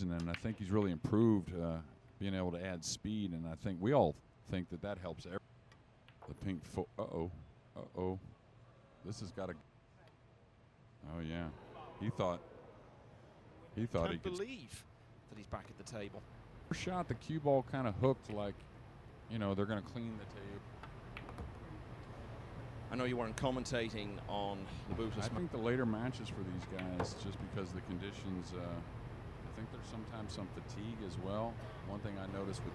And I think he's really improved being able to add speed, and I think we all think that helps. The pink foot. Uh-oh. This has got to. Oh yeah, he thought he could believe that he's back at the table. Shot the cue ball kind of hooked, like, you know, they're going to clean the table. I know you weren't commentating on Labutis. I think the later matches for these guys, just because the conditions, I think there's sometimes some fatigue as well. One thing I noticed with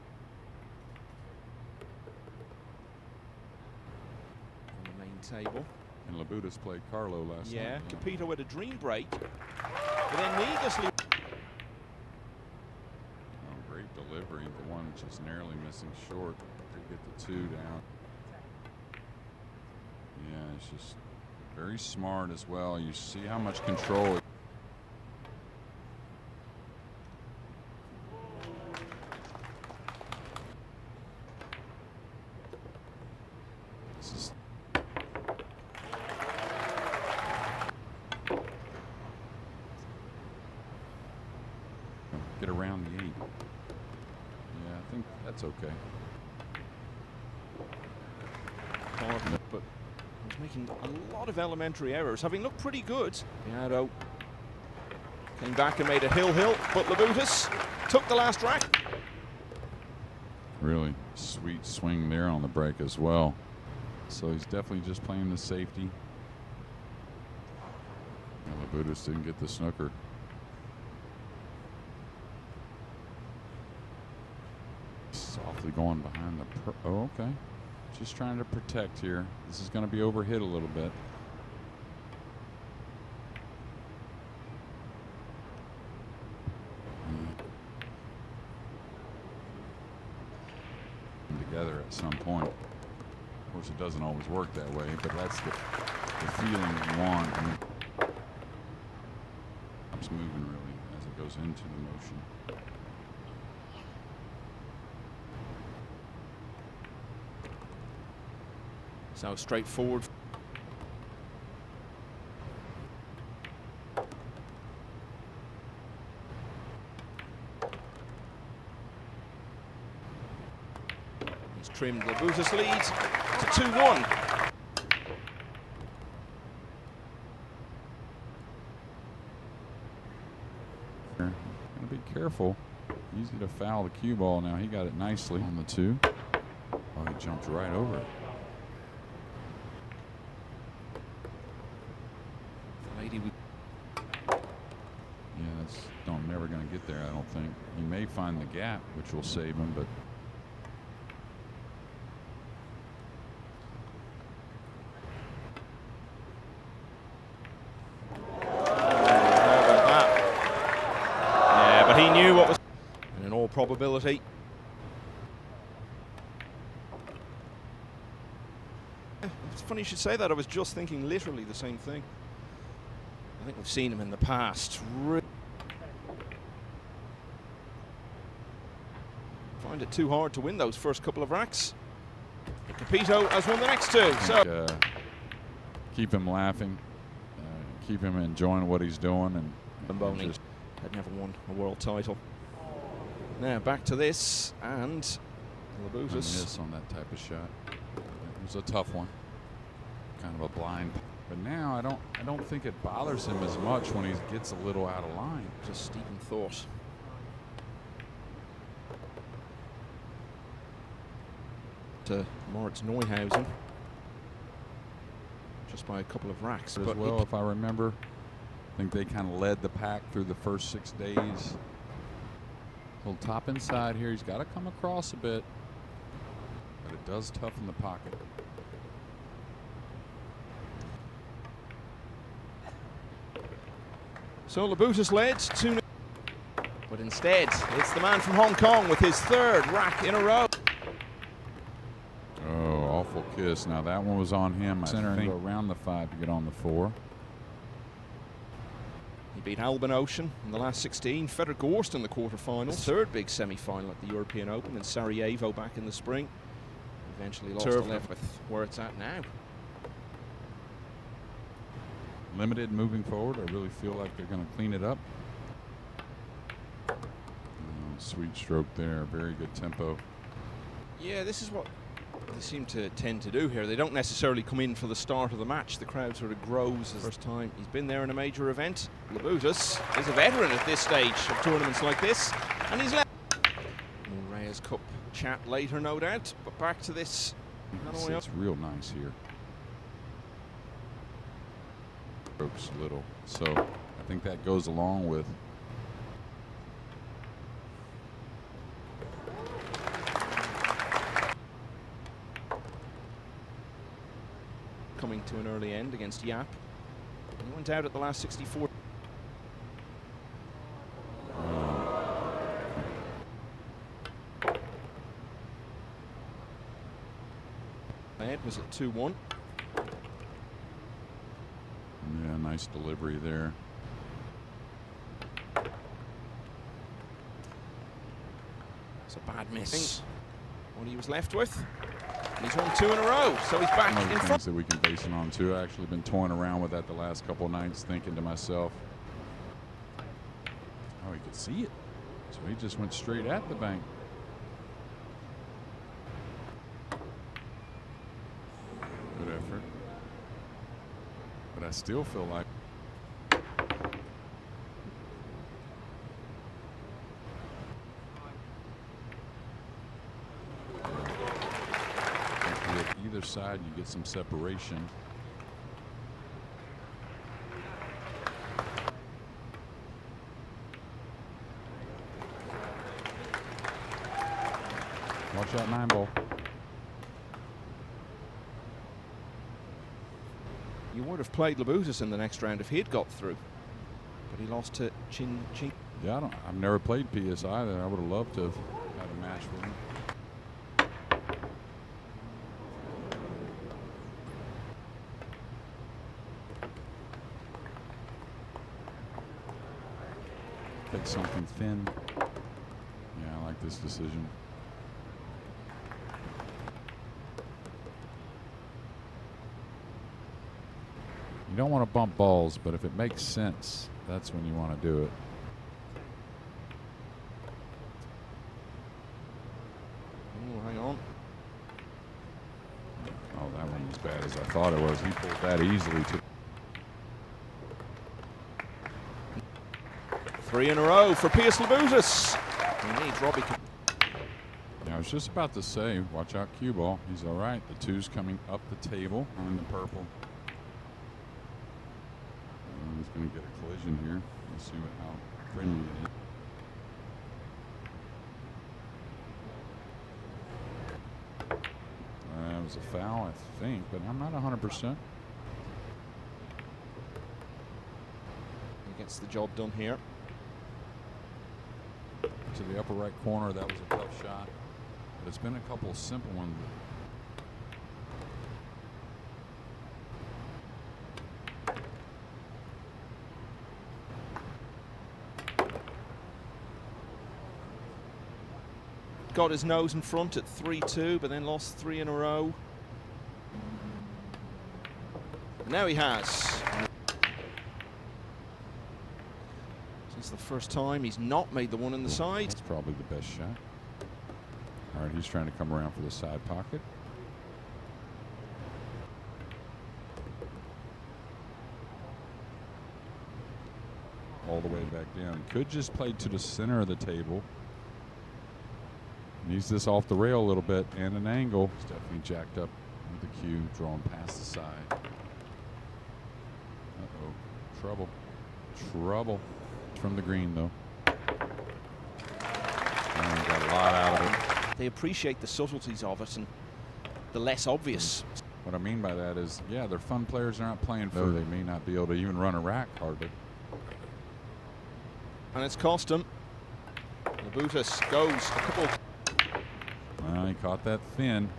on the main table. And Labutis played Carlo last night. Yeah, Capito with a dream break, but then needlessly. Oh, great delivery. The one just narrowly missing short to get the 2 down. Yeah, it's just very smart as well. You see how much control. This is get around the 8. Yeah, I think that's okay. But he's making a lot of elementary errors, having looked pretty good. Piado came back and made a hill, but Labutis took the last rack. Really sweet swing there on the break as well. So he's definitely just playing the safety. And Labutis didn't get the snooker. Softly going behind the oh, okay. Just trying to protect here. This is going to be overhit a little bit. Together at some point. Of course, it doesn't always work that way, but that's the feeling you want. I mean, it's moving really as it goes into the motion. So straightforward. He's trimmed Labutis' lead to 2-1. Gotta be careful. Easy to foul the cue ball now. He got it nicely on the 2. Oh, he jumped right over it. Yeah, that's never going to get there, I don't think. He may find the gap, which will save him, but yeah, but he knew what was, and in all probability. It's funny you should say that. I was just thinking literally the same thing. I think we've seen him in the past. Find it too hard to win those first couple of racks. But Capito has won the next 2. So keep him laughing, keep him enjoying what he's doing, and Boni had never won a world title. Now back to this, and Labutis miss on that type of shot. It was a tough one, kind of a blind. But now I don't think it bothers him as much when he gets a little out of line. Just Stephen thought. To Moritz Neuhausen, just by a couple of racks. But well, if I remember, I think they kind of led the pack through the first 6 days. Little top inside here. He's got to come across a bit, but it does toughen the pocket. So Labutis led 2-0, but instead it's the man from Hong Kong with his 3rd rack in a row. Oh, awful kiss. Now that one was on him. Center and go around the 5 to get on the 4. He beat Albin Ocean in the last 16, Frederick Gorst in the quarterfinals, 3rd big semi-final at the European Open in Sarajevo back in the spring. Eventually lost to left with where it's at now. Limited moving forward. I really feel like they're going to clean it up. Sweet stroke there. Very good tempo. Yeah, this is what they seem to tend to do here. They don't necessarily come in for the start of the match. The crowd sort of grows as the first time he's been there in a major event. Labutis is a veteran at this stage of tournaments like this, and he's left. Reyes Cup chat later, no doubt, but back to this. It's real nice here. Strokes a little, so I think that goes along with. Coming to an early end against Yap. He went out at the last 64. Ed was at 2-1. Yeah, nice delivery there. It's a bad miss. What he was left with. And he's won 2 in a row, so he's back in front. Things that we can base it on too. I've actually been toying around with that the last couple of nights, thinking to myself, oh, he could see it. So he just went straight at the bank. Good effort. But I still feel like either side, you get some separation. Watch out, 9-ball. You would have played Labutis in the next round if he'd got through, but he lost to Chin. Yeah, I've never played PS either. I would have loved to have had a match with him. Take something thin. Yeah, I like this decision. You don't want to bump balls, but if it makes sense, that's when you want to do it. Oh, hang on. Oh, that one was bad as I thought it was. He pulled that easily too. 3 in a row for Pijus Labutis. He needs Robbie. Yeah, I was just about to say, watch out, cue ball. He's all right. The 2's coming up the table on the purple. He's going to get a collision here. We'll see how friendly it is. That was a foul, I think, but I'm not 100%. He gets the job done here. To the upper right corner, that was a tough shot. But it's been a couple of simple ones. Got his nose in front at 3-2, but then lost 3 in a row. Now he has. Since the first time, he's not made the one in the side. That's probably the best shot. All right, he's trying to come around for the side pocket. All the way back down. Could just play to the center of the table. Needs this off the rail a little bit and an angle. It's definitely jacked up with the cue, drawn past the side. Uh-oh. Trouble. Trouble. From the green, though. And got a lot out of it. They appreciate the subtleties of it and the less obvious. What I mean by that is, yeah, they're fun players. They're not playing for. They may not be able to even run a rack hardly. And it's cost him. Labutis goes a couple. Well, he caught that thin.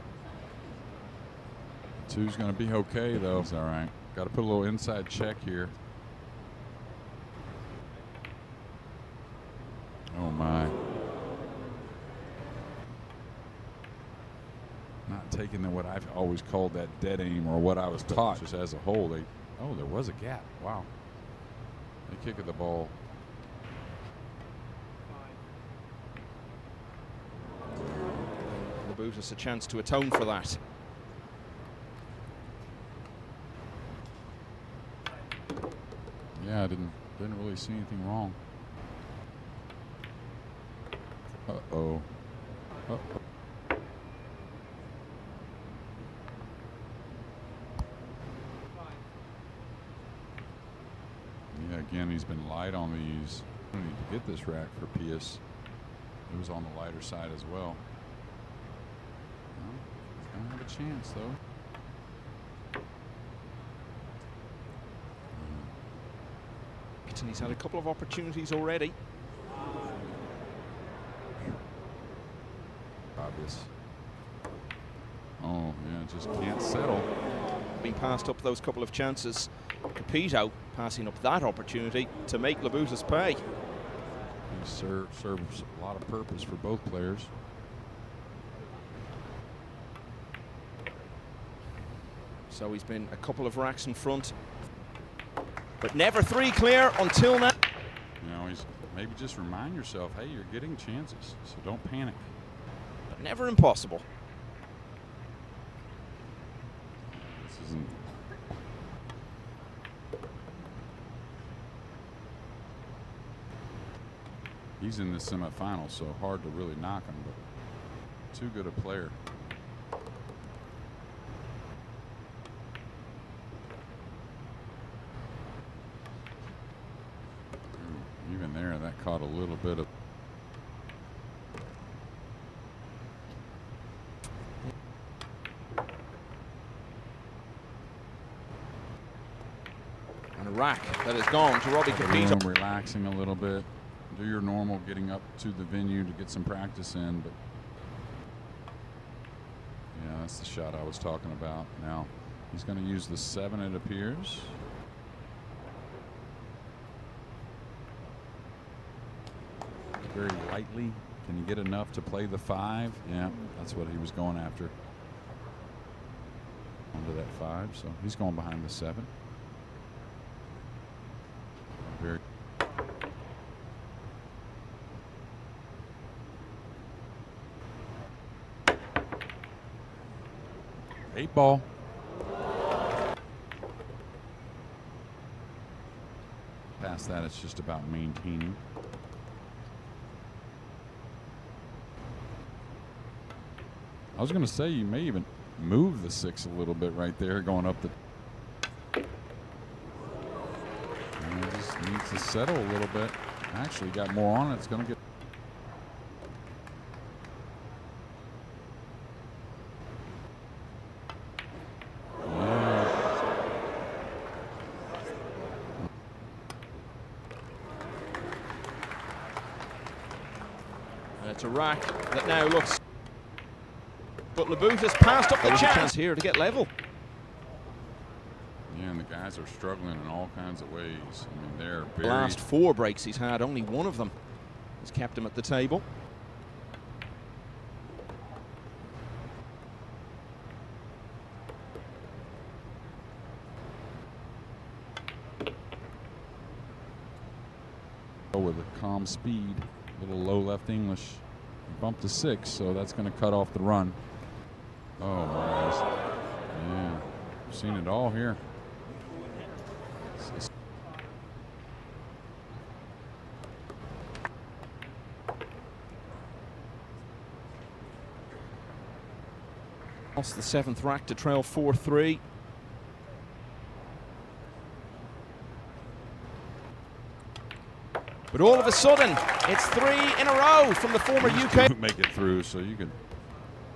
2's going to be okay, though. It's all right. Got to put a little inside check here. Oh, my. Not taking what I've always called that dead aim, or what I was taught just as a whole. Oh, there was a gap. Wow. They kick at the ball. Labutis a chance to atone for that. Yeah, I didn't really see anything wrong. Uh-oh. Uh-oh. Yeah, again, he's been light on these. I need to get this rack for Pijus. It was on the lighter side as well. He's going to have a chance, though. And he's had a couple of opportunities already. Obvious. Oh, yeah, just can't settle. Being passed up those couple of chances. Capito passing up that opportunity to make Labutis pay. He serves a lot of purpose for both players. So he's been a couple of racks in front, but never three clear until now. You know, he's maybe just remind yourself, hey, you're getting chances, so don't panic. But never impossible. This isn't. He's in the semifinal, so hard to really knock him, but too good a player. Even there, that caught a little bit of. And a rack that has gone to Robbie Capito. Relaxing a little bit. Do your normal getting up to the venue to get some practice in, but yeah, that's the shot I was talking about. Now he's going to use the 7, it appears. Very lightly. Can you get enough to play the 5? Yeah, that's what he was going after. Onto that 5, so he's going behind the 7. Very. 8 ball. Past that, it's just about maintaining. I was going to say you may even move the 6 a little bit right there, going up the. And it just needs to settle a little bit. Actually, got more on it. It's going to get. It's a rack that now looks. But Labutis passed up the chance here to get level. Yeah, and the guys are struggling in all kinds of ways. I mean, they're very. The last 4 breaks he's had, only one of them has kept him at the table. With a calm speed, a little low left English. Bumped to 6, so that's going to cut off the run. Oh, my. Yeah, I've seen it all here. Lost the 7th rack to trail 4-3. But all of a sudden, it's 3 in a row from the former UK. Make it through, so you can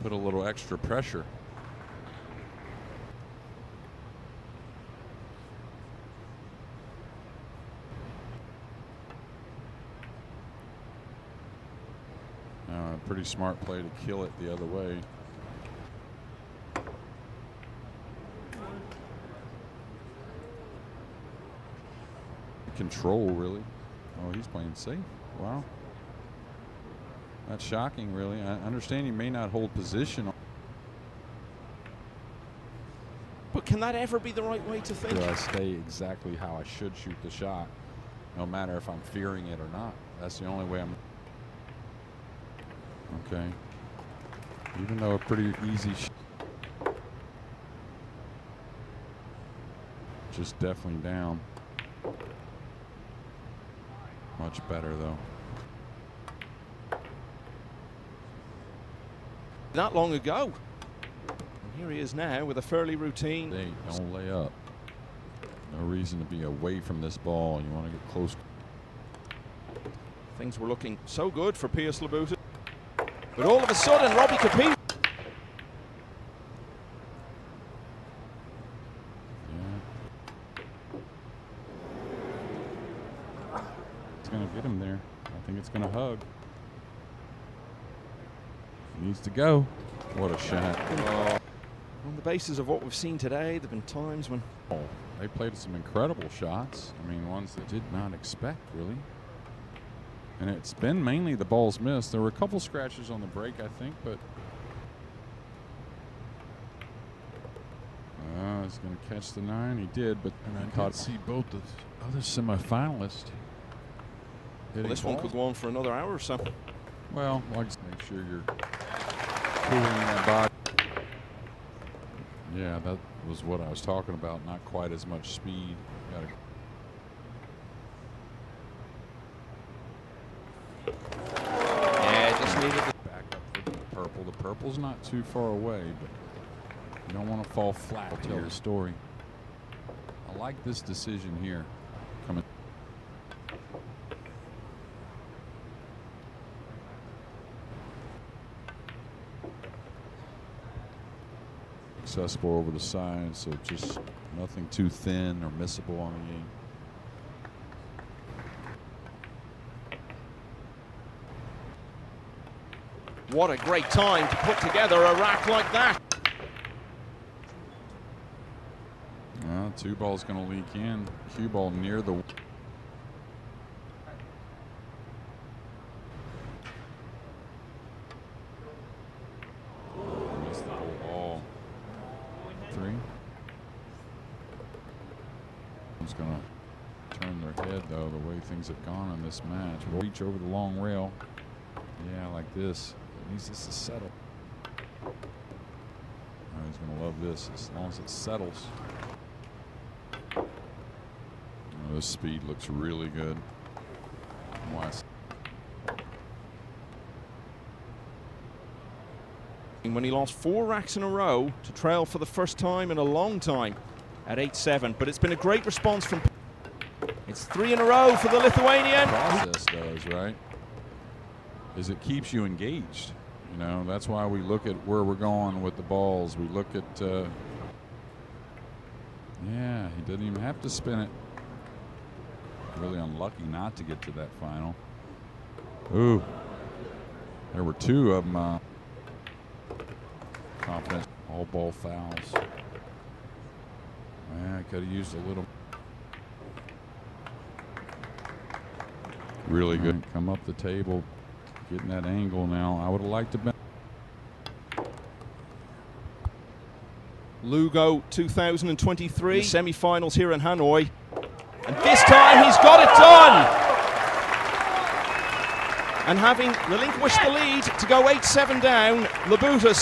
put a little extra pressure. Pretty smart play to kill it the other way. Control, really. Oh, he's playing safe. Wow. That's shocking, really. I understand he may not hold position. But can that ever be the right way to think? Do I stay exactly how I should shoot the shot, no matter if I'm fearing it or not? That's the only way I'm. Okay. Even though a pretty easy just definitely down. Much better though. Not long ago. And here he is now with a fairly routine. Hey, don't lay up. No reason to be away from this ball. You want to get close. Things were looking so good for Pijus Labutis. But all of a sudden, Robbie Capito. It's going to get him there. I think it's going to hug. He needs to go. What a shot. On the basis of what we've seen today, there have been times when they played some incredible shots. I mean, ones that did not expect, really. And it's been mainly the balls missed. There were a couple scratches on the break, I think, but he's going to catch the 9. He did, but I caught see both the other semifinalists. Well, this one could go on for another hour or so. Well, just make sure you're cooling that body. Yeah, that was what I was talking about. Not quite as much speed. Just needed to back up for the purple. The purple's not too far away, but you don't want to fall flat. I'll tell the story. I like this decision here. Coming. Accessible over the side, so just nothing too thin or missable on the game. What a great time to put together a rack like that. Well, 2 ball's going to leak in. Cue ball near the. Missed the whole ball. 3. It's going to turn their head, though, the way things have gone in this match. We'll reach over the long rail. Yeah, like this. It needs this to settle. Oh, he's going to love this as long as it settles. Oh, this speed looks really good. When he lost 4 racks in a row to trail for the first time in a long time at 8-7. But it's been a great response from. It's 3 in a row for the Lithuanian. Process does, right? Is it keeps you engaged. You know, that's why we look at where we're going with the balls. We look at, yeah, he didn't even have to spin it. Really unlucky not to get to that final. Ooh, there were 2 of them. Confidence, all ball fouls. Yeah, could have used a little. Really good. Come up the table. Getting that angle now. I would have liked to be. Lugo 2023 semi-finals here in Hanoi. And this time he's got it done! And having relinquished the lead to go 8-7 down, Labutis